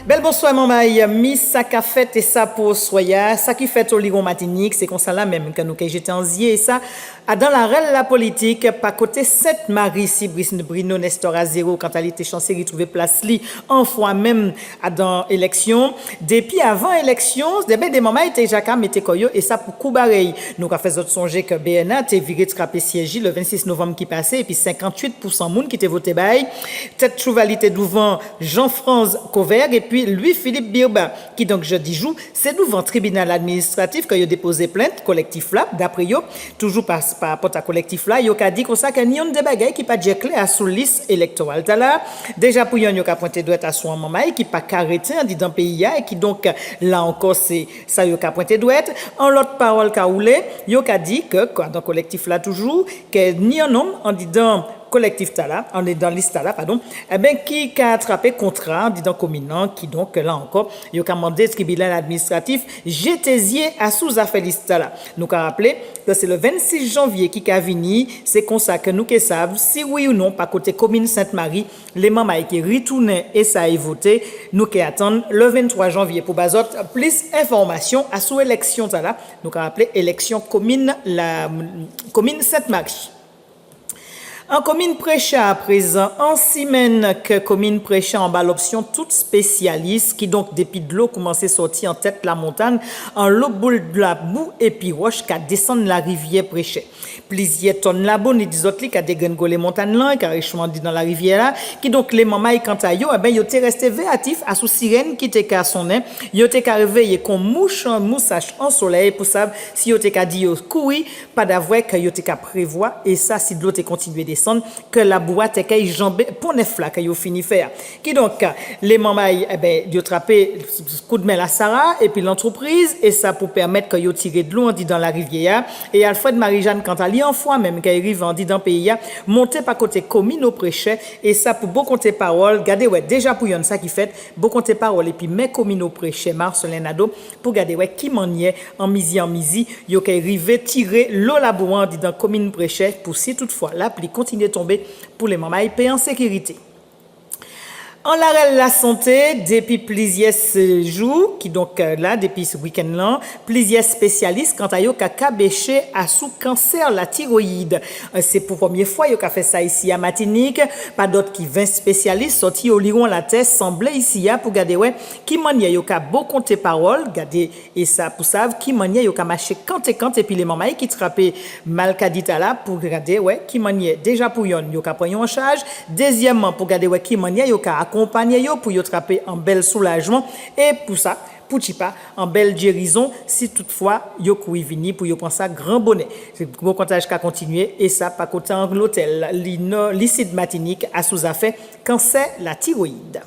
Bel bonsoir, maman. Mi ça qu'a fait et ça pour soya. Ça qui fait au Liron Matinique, c'est comme ça là même que nous j'étais en zier et ça. Dans la règle la politique, par côté Sainte-Marie, si Bruno Nestor à zéro, quand elle était chancée de trouver place li, en fois même dans l'élection. Depuis avant élection, des moments étaient Jacques mettait koyo et ça pour coup pareil. Nous avons fait autre songer que BNA t'es viré de scraper siège le 26 novembre qui passait et puis 58% monde qui était voté bail. Tête chouvalité devant Jean-France Couvert et puis Louis-Philippe Birba qui donc jeudi joue, c'est devant tribunal administratif qu'il a déposé plainte collectif là d'après yo toujours par rapport à collectif là, yo a dit comme ça qu'il y a des bagages qui pas clair à sous liste électorale là. Déjà pour yo a pointé doit à son maman qui pas arrêté en dit dans pays et qui donc là encore c'est ça yo a pointé doit en l'autre parole qu'a roulé, yo a dit que quoi dans collectif là toujours que ni un homme en dit dans collectif là, on est dans liste là pardon, eh ben qui a attrapé contrat dit dans communant qui donc là encore il a commandé tribunal administratif j'étais à sous affaire liste là. Nous a rappelé que c'est le 26 janvier qui a venu, c'est comme ça que nous que savent si oui ou non par côté commune Sainte-Marie, les membres qui retourné et ça a voté, nous qui attendent le 23 janvier pour bazot plus information à sous élection là. Nous a rappelé élection commune la commune Sainte-Marie. En commune Précha à présent, en semaine que commune Précha en bas l'option toute spécialiste qui donc depuis de l'eau commence à sortir en tête la montagne en l'eau boule de la boue et puis roche qu'à descendre la rivière Précha. Plusieurs tonnes la bonne et des autres qui a dégringolé montagne là qui a richement dit dans la rivière là qui donc les mamans quant à yo eh ben yo t'es resté véatif à sous sirène qui t'es qu'à sonner yo t'es qu'à réveiller comme moussage en soleil pour ça si yo t'es qu'à dire courir pas d'avoir que yo t'es qu'à prévoir et ça si de l'eau t'es continuer que la boîte est jambé pour neuf là que yo fini faire qui donc les mamans eh ben yo trapé coup de main la Sarah et puis l'entreprise et ça pour permettre que yo tirer de l'eau on dit dans la rivière et Alfred Marie-Jeanne quand elle en fois même qu'elle arrive on dit dans pays monter par côté commune au prêcher et ça pour beau compter parole garder ouais déjà pour yon ça qui fait beau compter parole et puis mes communes au prêcher Marcelin Nadeau pour garder ouais qui maniait en misi yo qu'elle arrive tirer l'eau la boue dit dans commune prêcher pour si toutefois l'appli continue de tomber pour les mamans payer en sécurité. En l'arrêt la santé, depuis plusieurs jours, qui donc là, depuis ce week-end là, plusieurs spécialistes, quant à yo ka bêché à sous cancer la thyroïde. C'est pour première fois yo ka fait ça ici à Martinique, pas d'autres qui 20 spécialistes sortis au liron la tête semblait ici pour garder ouais qui mania yo ka beau compter parole, garder et ça pour savent qui mania yo ka marcher quand et puis les mamans qui trappé mal kadita là pour garder ouais qui mania déjà pour yon yo ka prendre en charge, deuxièmement pour garder ouais qui mania yo ka accompagner yo pour yo trapper en bel soulagement et pour ça pour tipa en belle guérison si toutefois yo koui vini pour yo prendre ça grand bonnet c'est gros comptage qu'a continuer et ça pas côté en l'hôtel l'icide Martinique à sous affaire cancer la thyroïde.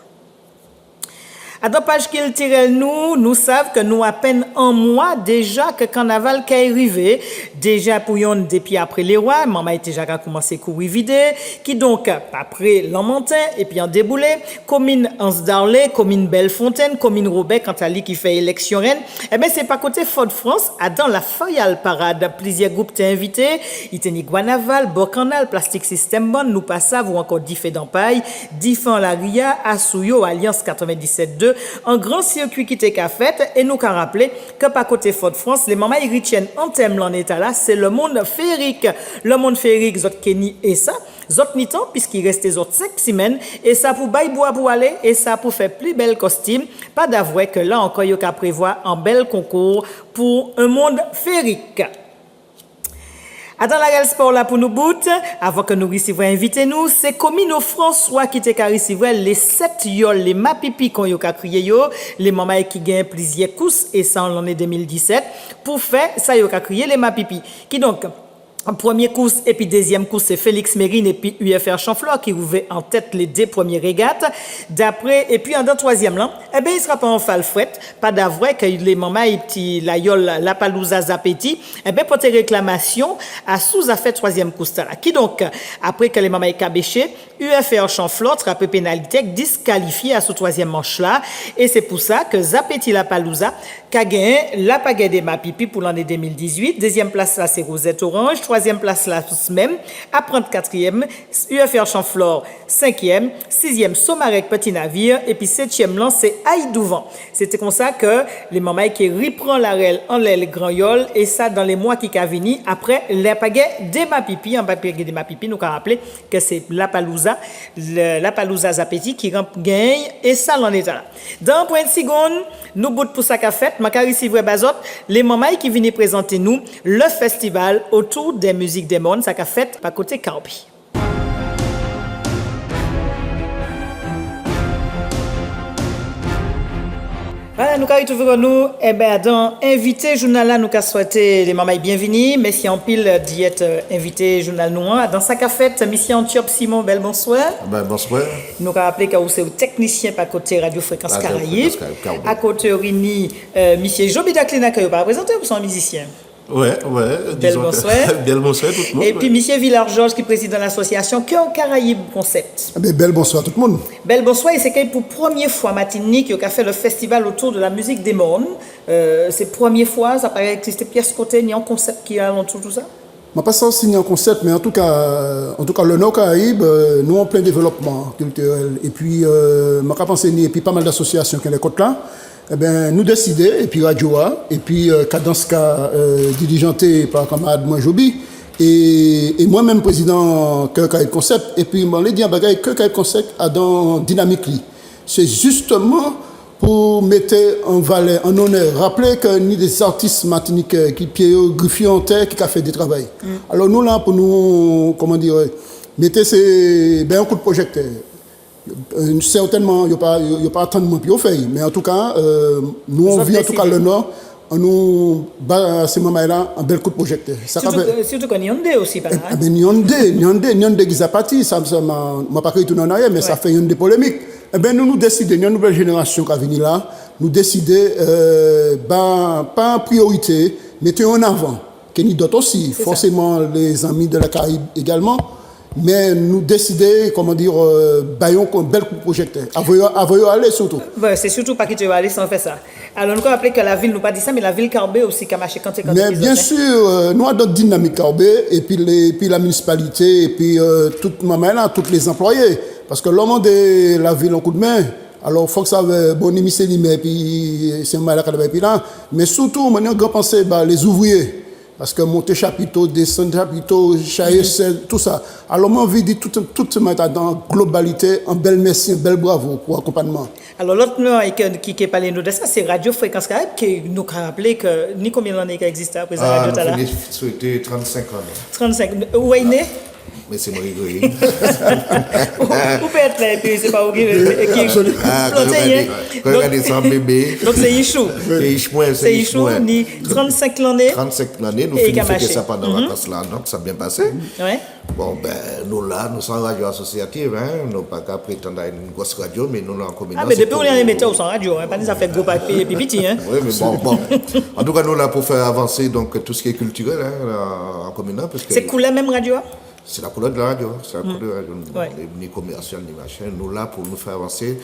À dans page qu'il tire nous savons que nous à peine un mois déjà que carnaval qui est arrivé déjà pour yon depuis après les rois maman était déjà commencé courir vider qui donc après Lammentin et puis en déboulé commune Anse-Darlé commune Bellefontaine commune Robert quant à lui qui fait élection reine et ben c'est pas côté Fort-de-France à dans la Fayal parade plusieurs groupes t'es invités Iteni Guanaval Bocanal Plastic System Bon nous passave ou encore Diffé d'Empaille Diffé la Ria Assouyo Alliance 97.2 un grand circuit qui était fait et nous qu'a rappelé que par côté Fort-de-France les mamans héritiennes en thème en état là c'est le monde féerique zot Kenny et ça zot nitan puisqu'il restait zot 5 semaines et ça pour bail bois pour aller et ça pour faire plus belle costume pas d'avouer que là encore il y a prévoir un bel concours pour un monde féerique. Attends la gueule sport là pour nous bout avant que nous recevions inviter nous c'est Comino François qui te recevoir les 7 yol les mapipi qu'on yo ka crier yo les mamans qui gagnent plusieurs courses et ça en l'année 2017 pour faire ça yo ka crier les mapipi qui donc en première course et puis deuxième course c'est Félix Mérine et puis UFR Chanfleur qui ouvrait en tête les deux premières régates d'après et puis en troisième là eh ben il sera pas en falfouette pas d'avouer que les mamans et petit la yol la palouza zapeti eh ben porter réclamation à sous affaire troisième course là qui donc après que les mamans cabéché UFR Chanfleur trappe pénalité disqualifié à ce troisième manche là et c'est pour ça que zapeti la palouza qu'a gagné la pagaie des mapipi pour l'année 2018 deuxième place là c'est Rosette Orange troisième place là, même. Apprendre quatrième. UFR Chamflore, cinquième. Sixième, Somarec Petit Navire. Et puis septième, là, c'est Aïdouvan. C'était comme ça que les mamans qui reprend la règle en l'aile grand yol. Et ça, dans les mois qui venu après, les pagaies des Mapipi. En papier des Mapipi, nous avons rappelé que c'est la Palouza Zapeti qui gagne. Et ça, l'en est là. Dans point de seconde, nous bout pour ça qu'a fait, ma ici vrai bazot, les mamans qui viennent présenter nous le festival autour des musiques des mondes, ça qu'a fait par côté Carbi. Voilà, nous avons toujours nous, dans invité journal là, nous avons souhaité les mamans bienvenue, merci en pile diète invité journal noir. Dans sa cafette, monsieur Antiope Simon, bel bonsoir. Bonsoir. Nous avons appelé que c'est le technicien par côté Radio Fréquence Caraïbe. À côté Rini, monsieur Joby Daklina, qui n'est pas présenté, vous êtes un musicien. Ouais. Bel bonsoir. Bel bonsoir tout le monde. Et puis, M. Villard-Georges, qui préside l'association Cœur Caraïbe Concept. Bel bonsoir tout le monde. Bel bonsoir. Et c'est pour la première fois, Martinique, qui a fait le festival autour de la musique des mondes. C'est la première fois, ça paraît exister pièce côté, ni un concept qui a autour de tout ça? Je ne sais pas si un concept, mais en tout cas le Nord Caraïbe, nous en plein développement culturel. Et puis, je pense et puis pas mal d'associations qui ont les côtes là. Eh bien, nous décider, et puis Radio A, et puis Cadence diligenté par camarade moi Joby, et moi-même président Cœur Caraïbe Concept, et puis on l'a dit en bagaille Cœur Caraïbe Concept a dans dynamique li. C'est justement pour mettre en valeur, en honneur, rappeler que ni des artistes martiniquais qui pied griffier en terre qui a fait du travail. Alors nous là pour nous, comment dire, mettez un coup de projecteur. Certainement, il n'y a pas tant de monde qui fait, mais en tout cas, nous on vit en tout cas le Nord, on nous bat à ces moments-là un bel coup de projecteur. Surtout qu'on y en a aussi, par exemple. Il y a des Gizapati, ça m'a pas retourné en arrière, mais ça fait une des polémiques. Eh bien, nous décidons, il y a une nouvelle génération qui a venu là, nous décidons, pas en priorité, mettons en avant, qu'il y a d'autres aussi, forcément les amis de la Caraïbe également. Mais nous décider, comment dire, baillons un bel coup de projecteur. Avoyons aller surtout. Ouais, c'est surtout pas que tu vas aller sans faire ça. Alors nous avons rappelé que la ville nous pas dit ça, mais la ville Carbet aussi qui a marché quand mais bien sûr, nous avons notre dynamique Carbet, et puis la municipalité, et puis tous les employés. Parce que l'homme de la ville en coup de main, alors il faut que ça ait bon émissé, et puis c'est un mal à puis là. Mais surtout, maintenant, grand penser, les ouvriers. Parce que monter chapiteau, descendre chapiteau, tout ça. Alors, moi, envie de tout se mettre dans la globalité, un bel merci, un bel bravo pour l'accompagnement. Alors, l'autre nom qui parle de ça, c'est Radio Fréquence Caraïbe, qui nous a rappelé que ni combien d'années qui existe à présent Radio Tala. C'était 35 ans. 35. Où est né? Mais c'est moi rigolé. Où peut être là, et puis c'est pas où qui regardez ça, bébé. Donc c'est Ichou. C'est Ichou, ni 35 l'année. 35 l'année, nous finissons ça pendant la vacances là, donc ça a bien passé. Ouais. Bon, nous là, nous sommes radio associative, nous n'avons pas qu'à prétendre à une grosse radio, mais nous là en communauté. Ah, mais depuis on est en émetteur, sans radio, pas des affaires gros papier et pipiti, hein. Oui, mais bon. En tout cas, nous là pour faire avancer donc tout ce qui est culturel en communauté. C'est couleur même radio? C'est la couleur de la radio, c'est la couleur de la radio, ni commercial, ni machin. Nous là pour nous faire avancer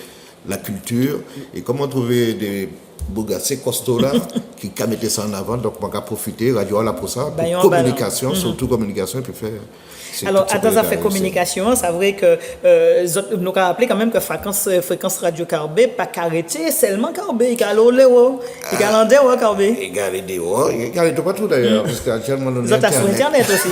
la culture et comment trouver des bougas assez costauds là qui mettaient ça en avant. Donc on va profiter, radio là pour ça, pour communication, surtout communication, et puis faire. Alors, dans la fait communication, c'est vrai que nous avons rappelé quand même que fréquence radio Carbet, pas qu'arrêter, seulement Carbet, il y a l'Oléo, il y a l'Andéo Carbet. Il y a l'Andéo, il y a tout partout d'ailleurs, parce qu'actuellement nous avons sur Internet aussi.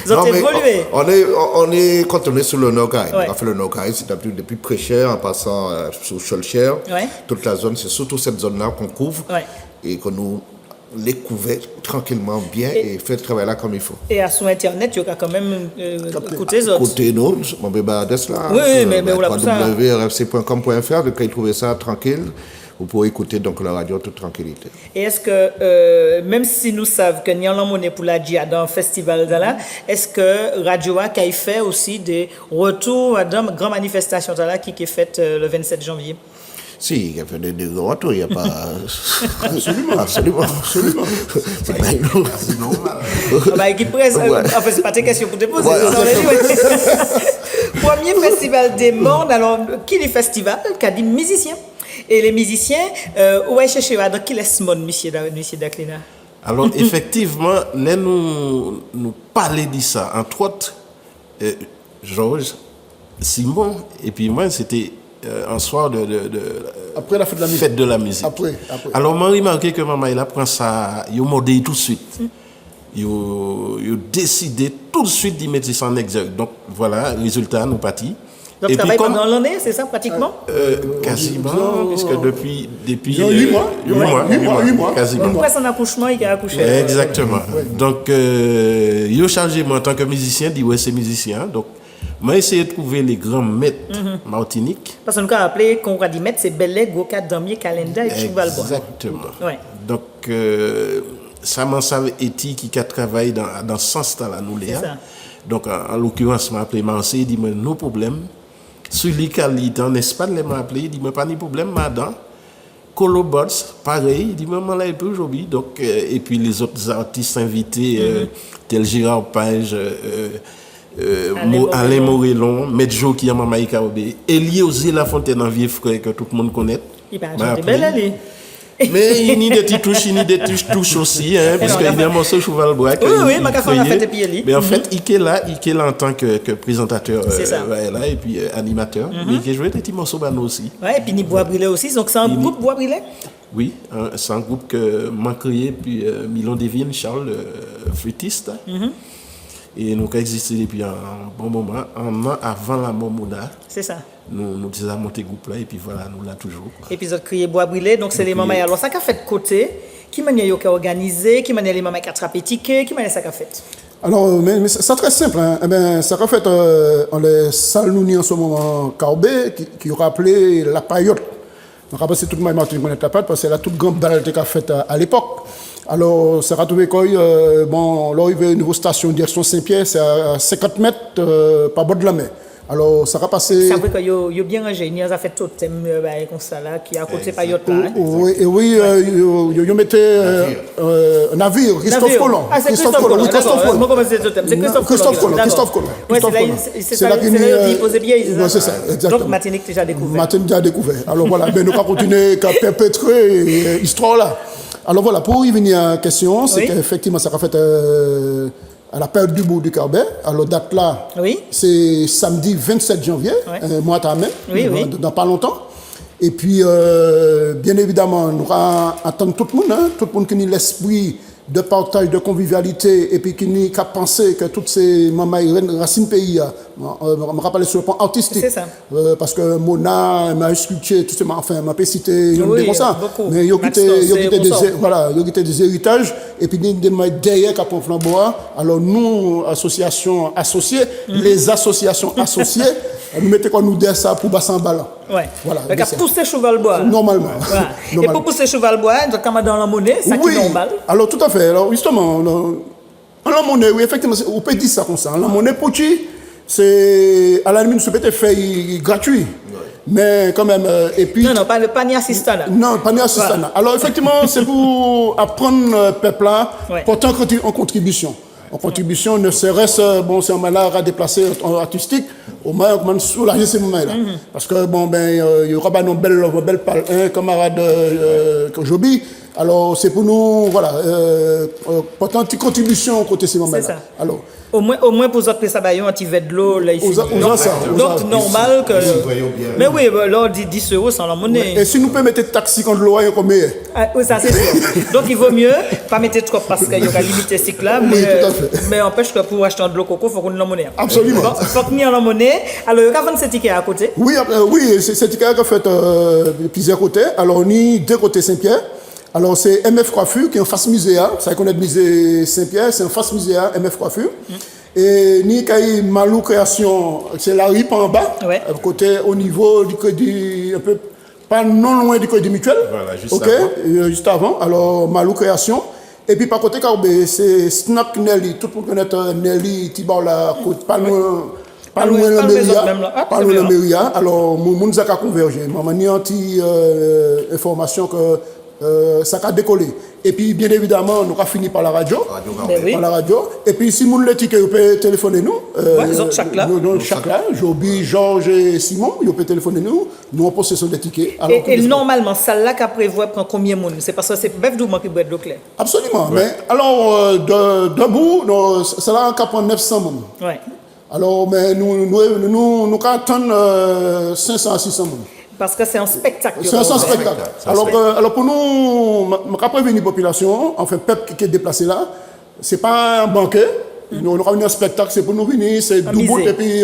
Vous avez évolué. On est quand on est sur le Nord-Caraïbe. On a fait le Nord-Caraïbe, c'est depuis Préchère en passant sur Cholchère. Toute la zone, c'est surtout cette zone-là qu'on couvre et que nous les couvrir tranquillement bien et faire le travail là comme il faut. Et sur Internet, il y a quand même écouté les autres. Écoutez nous, mon bébé Adès là. Oui, mais on l'a www.rfc.com.fr, de quand il trouvez ça tranquille, vous pouvez écouter donc la radio en toute tranquillité. Et est-ce que, même si nous savons que nous avons monnaie pour la DIA dans le festival là, est-ce que Radio A qui fait aussi des retours dans la grande manifestation là qui est faite le 27 janvier? Si, il y a fait des retours, il n'y a pas. Absolument. C'est pas normal. Enfin, c'est pas tes questions pour te poser. Premier festival des mondes, alors, qui est le festival? Qui a dit musiciens. Et les musiciens, où est-ce que dans qui est ce monde, monsieur Daklina? Alors, effectivement, là, nous parler de ça. Entre autres, Georges, Simon, et puis moi, c'était un soir Après la fête de la musique. fête de la musique. Après. Alors, moi, remarqué que maman, il apprend ça, il a modé tout de suite. Il a décidé tout de suite d'y mettre ça en exergue. Donc, voilà, résultat, nous partis. Donc, travail pendant l'année, c'est ça, pratiquement? Quasiment, puisque depuis 8 mois. 8 mois. Quasiment. Après son accouchement, il a accouché. Exactement. Donc, il a chargé moi en tant que musicien, dit ouais, c'est musicien. Donc, moi, essayé de trouver les grands maîtres Martinique. Parce qu'on a appelé, qu'on va dire maître, c'est Bellet, Goka, Damier, Calenda et Chevalbois. Exactement. Ouais. Donc, ça m'en savait Eti qui a travaillé dans ce sens-là, nous, Léa. Donc, en l'occurrence, m'a appelé Marseille, il dit, mais nos problèmes. Celui qui a dit, n'est-ce pas, il m'a appelé, il dit, mais pas de problème, madame. Colobots, pareil, il dit, maman, là, il peut aujourd'hui. Donc, et puis les autres artistes invités, tel Gérard Page, Alain Morellon, Medjo qui est Maman Ikaobé, Elie Osé La Fontaine en vieux frère que tout le monde connaît. Il va chanter belle allée. Mais il y a des touches aussi, hein, parce qu'il y a un morceau Chevalbois. Oui, ma café a fait pied. Mais en fait, il est là en tant que présentateur, là, et puis animateur. Mais il a joué des petits morceaux banaux aussi. Ouais, et puis ni Bois Brilé aussi, donc c'est un groupe Bois Brilé? Oui, c'est un groupe que m'a créé, puis Milon Devine, Charles, flûtiste. Et nous avons existé depuis un bon moment, un an avant la mort Mouna. C'est ça. Nous avons monté le groupe là, et puis voilà, nous là toujours. Épisode crié Bois Brilé, donc c'est les mamans. Alors, ça qu'a fait de côté, qui manière yo qu'a organisé, qui manière les mamans qui a attrapé ticket, qui manière ça qu'a fait? Alors, mais c'est très simple. Hein. Eh bien, ça qu'a fait, on les salles nous en ce moment, Carbé, qui aura appelé la paillote. Donc, après, c'est toute ma Martinique connaît la paillote, parce que c'est la toute grande balle qu'a faite à l'époque. Alors, ça a trouvé quoi? Bon, là, il y a une nouvelle station direction Saint-Pierre, c'est à 50 mètres par bord de la mer. Alors, ça va passer. Ça veut dire qu'il y a bien ingénieur, ça fait tout le thème comme ça, là, qui est à côté de Payotte. Oui, il mettait un navire, Christophe Colomb. Ah, c'est Christophe Colomb. Moi, comment c'est le thème? C'est Christophe Colomb. Oui, c'est là qu'il posait bien. C'est ça, exactement. Donc, Martinique déjà découvert. Martinique déjà découvert. Alors voilà, nous allons continuer à perpétrer l'histoire là. Alors voilà, pour y venir à la question, c'est qu'effectivement, ça a fait à la période du bout du Carbet. Alors, date là, c'est samedi 27 janvier, mois à mai, dans pas longtemps. Et puis, bien évidemment, nous allons attendre tout le monde qui a l'esprit de partage, de convivialité, et puis qui a pensé que toutes ces mamans racines pays, me rappelle sur le plan artistique. C'est ça. Parce que Mona, ma sculpture, tout ça, enfin, m'a pas cité, comme ça. Beaucoup. Mais il y a des héritages, et puis des derrière qui ont flambois. Alors, nous, associations associées, les associations associées, nous mettons quoi nous dire ça pour bassin ballon. Ouais. Voilà. Donc, à pousser Chevalbois. Normalement. Voilà. Et pour pousser Chevalbois, donc, comme dans la monnaie, ça qui est normal. Alors, tout à fait. Alors, justement, en la monnaie, oui, effectivement, on peut dire ça comme ça. En la monnaie, pour qui, c'est, à la limite, ça peut être fait gratuit. Mais quand même, et puis. Non, pas ni assistant là. Non, pas ni assistant là. Alors, effectivement, c'est pour apprendre le peuple là, porter en contribution. En contribution, ne serait-ce, bon, c'est un malade à déplacer artistique, au moins, on soulager ces moments-là. Parce que, bon, ben, il y aura pas une belle camarade Joby. Alors, c'est pour nous, voilà, porter une petite contribution côté ces moments-là. C'est ça. Alors, au moins pour autres, ça va un petit verre de l'eau, là, ici. Donc, normal que. Mais oui, là, 10 euros sans la monnaie. Et si nous pouvons mettre taxi quand l'eau est combien? Oui, ça, c'est sûr. Donc, il vaut mieux pas mettre trop parce qu'il y aura limité cycle là. Mais empêche que pour acheter de l'eau coco, il faut qu'on ait la monnaie. Absolument. Il faut qu'on ait la monnaie. Alors, il y a 27 tickets à côté. Oui, c'est ticket qui a fait plusieurs côtés. Alors, on y deux côtés Saint-Pierre. Alors, c'est MF Coiffure qui est en face muséa. Ça connaît le musée Saint-Pierre, c'est en face muséa, MF Coiffure. Et ni Kaï Malou Création, c'est la RIP en bas, côté au niveau du crédit, un peu, pas non loin du crédit mutuel. Voilà, juste avant. Juste avant. Alors, Malou Création. Et puis, par côté Carbé, c'est Snack Nelly. Tout le monde connaît Nelly, Tibaola, pas loin. Pas loin de la Pas loin de la. Alors, mon Zaka convergé. Maman, il y a une information que ça a décollé. Et puis, bien évidemment, nous avons fini par la radio. Oui. Par la radio. Et puis, si vous les tickets, vous pouvez téléphoner nous. Ils ont chaque là. Chaque là. Joby, Georges et Simon, vous pouvez téléphoner nous. Nous, on possession des tickets. Et normalement, celle-là qu'a prévu prend combien de monde? C'est parce que c'est bœuf d'où qui boit de l'eau claire. Absolument. Ouais. Mais alors, debout, celle-là a prendre 900 monde. Oui. Alors, mais nous attendons 500 à 600 monde. Parce que c'est un spectacle. C'est un spectacle. Alors pour nous, je prévenir la population, enfin, le peuple qui est déplacé là, ce n'est pas un banquet. Nous avons venu un spectacle, c'est pour nous venir, c'est debout et puis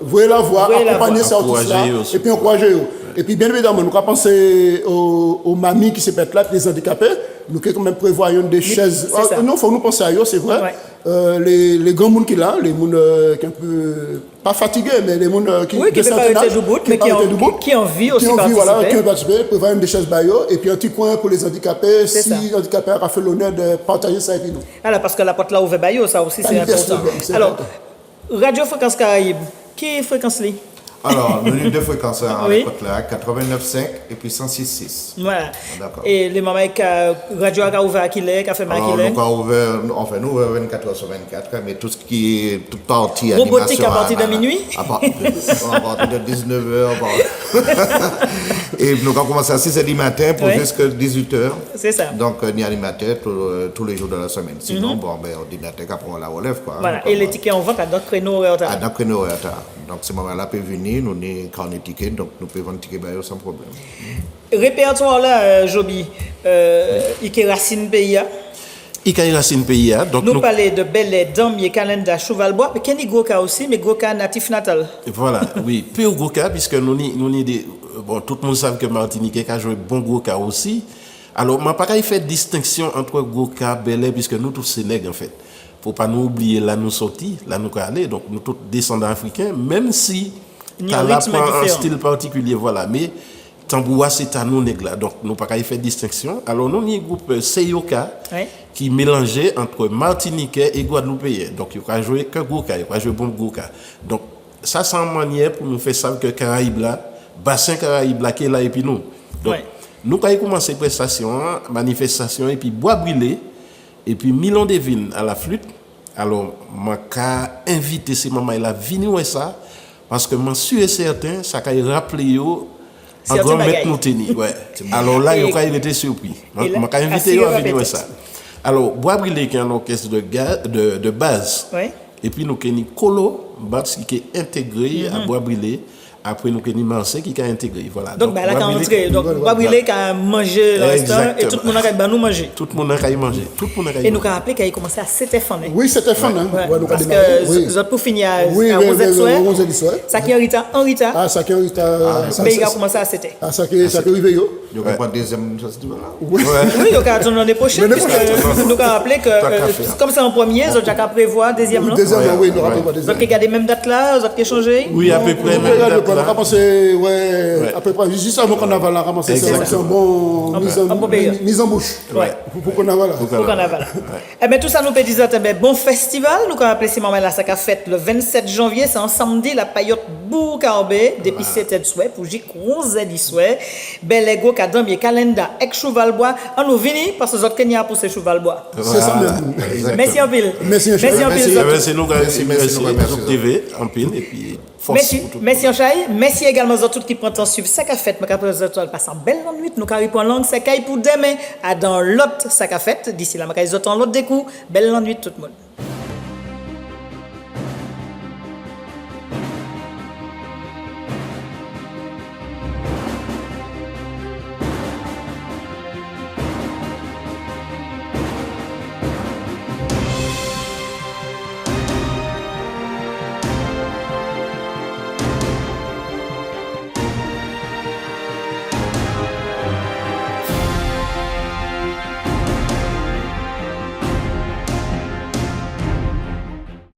voyez la voix, accompagner ces artistes-là, et puis encourager eux. Et puis bien évidemment, nous avons pensé aux mamies qui se pètent là, les handicapés. Nous quand même prévoyons des chaises. Non, il faut nous penser à eux, c'est vrai. Ouais. Les grands monde qui là, les monde qui un peu pas fatigués, mais les monde qui oui, qui ne peuvent pas être debout, mais qui ont envie aussi participer. Voilà, qui ont participé, prévoyons des chaises baillot et puis un petit coin pour les handicapés. Si les handicapés a fait l'honneur de partager ça avec nous. Alors parce que la porte là ouvert baillot, ça aussi c'est important. Alors Radio Fréquence Caraïbe, qui fréquence li? Alors, nous avons deux fréquences en écoute là, 89.5 et puis 106.6. Voilà. D'accord. Et les mamans qui Radio a ouvert à qui l'est, qui a fait mal à qui l'est. Nous avons ouvert, enfin nous ouvrons 24h sur 24, mais tout ce qui est toute partie animation. Robotique à partir de minuit. À partir de 19h. Et nous avons commencé à 6h du matin pour jusqu'à 18h. C'est ça. Donc, ni animateur tous les jours de la semaine. Sinon, bon, ben, ordinateur qui prend la relève, quoi. Voilà. Et les tickets en vente à d'autres créneaux horaires. À d'autres créneaux horaires. Donc, ce moment-là peut venir, nous avons quand on est ticket, donc nous pouvons vendre ticket sans problème. Répertoire là, Joby, il racine pays. Il racine pays. Donc nous parlons de Bel Damier, Calenda, Chevalbois, mais qu'il y a Goka aussi, mais Goka natif natal. Voilà, oui, peu Goka, puisque nous des. Bon, tout le monde sait que Martinique a joué bon Goka aussi. Alors, je ne vais pas faire distinction entre Goka, Bel puisque nous tous c'est nègres en fait. Faut pas nous oublier là nous sortis, là nous aller, donc nous tous descendants africains, même si t'as là un style particulier, voilà, mais Tamboua c'est à nous nègres là, donc nous pas faire distinction. Alors nous avons un groupe Seyoka qui mélangeait entre Martiniquais et Guadeloupéens, donc il va jouer que Goka, il va jouer bon Goka. Donc ça c'est une manière pour nous faire savoir que Caraïbes là, bassin Caraïbes là qui est là et puis nous. Donc nous avons commencé prestation, manifestation et puis bois brûlé. Et puis Milon Devine à la flûte. Alors, je vais inviter ces mamans à venir ça parce que je suis certain que ça va rappeler en grand maître nous tenir. Ouais. Alors là, il a été surpris. Je vais inviter à venir ça. Alors, Bois Brûlé qui est un orchestre de base. Et puis nous avons Colo qui est intégré à Bois Brûlé. Après, nous avons Marseille qui a intégré. Voilà. Donc, là, quand on dit, Bois Brûlé qui a mangé le restaurant et tout le monde a nous manger. Tout le monde a mangé. Et nous avons rappelé qu'il a commencé à 7h. Oui, 7h. Parce que pour finir à 11h soir. Ça qui est en retard. Ah, ça qui est en retard. Mais il a commencé à 7h. Ah, ça qui est arrivé. Il y a un deuxième festival là. Oui, il y a attendre l'année prochaine. Nous avons rappelé que, comme c'est en premier, nous avons prévu deuxième. Deuxième, oui, nous avons prévu deuxième. Donc, il y a des mêmes dates là, vous avez changé? Oui, à peu près. On a commencé, à peu près, juste avant qu'on a commencé, c'est un bon mise en bouche. Pour qu'on a voilà. Eh bien, tout ça nous peut dire, bon festival, nous avons appelé ces moments-là, ça a fait le 27 janvier, c'est un samedi, la paillote Boukarbé, depuis 7h de soir, pour J. 11h du soir, Belego, Kadam, et Calenda, avec Chevalbois, on nous vient parce que nous avons pour ces Chevalbois. C'est ça même. Merci en pile. Merci en pile. Merci nous, TV, en pile, et puis. Merci Anchaï, merci également à tous qui prennent temps suivre ça qu'a fait, mais qu'après ça passe en belle nuit, nous carré pour langue ça pour demain à dans l'autre ça qu'a fait d'ici là, mais qu'à l'autre découp, belle nuit tout le monde.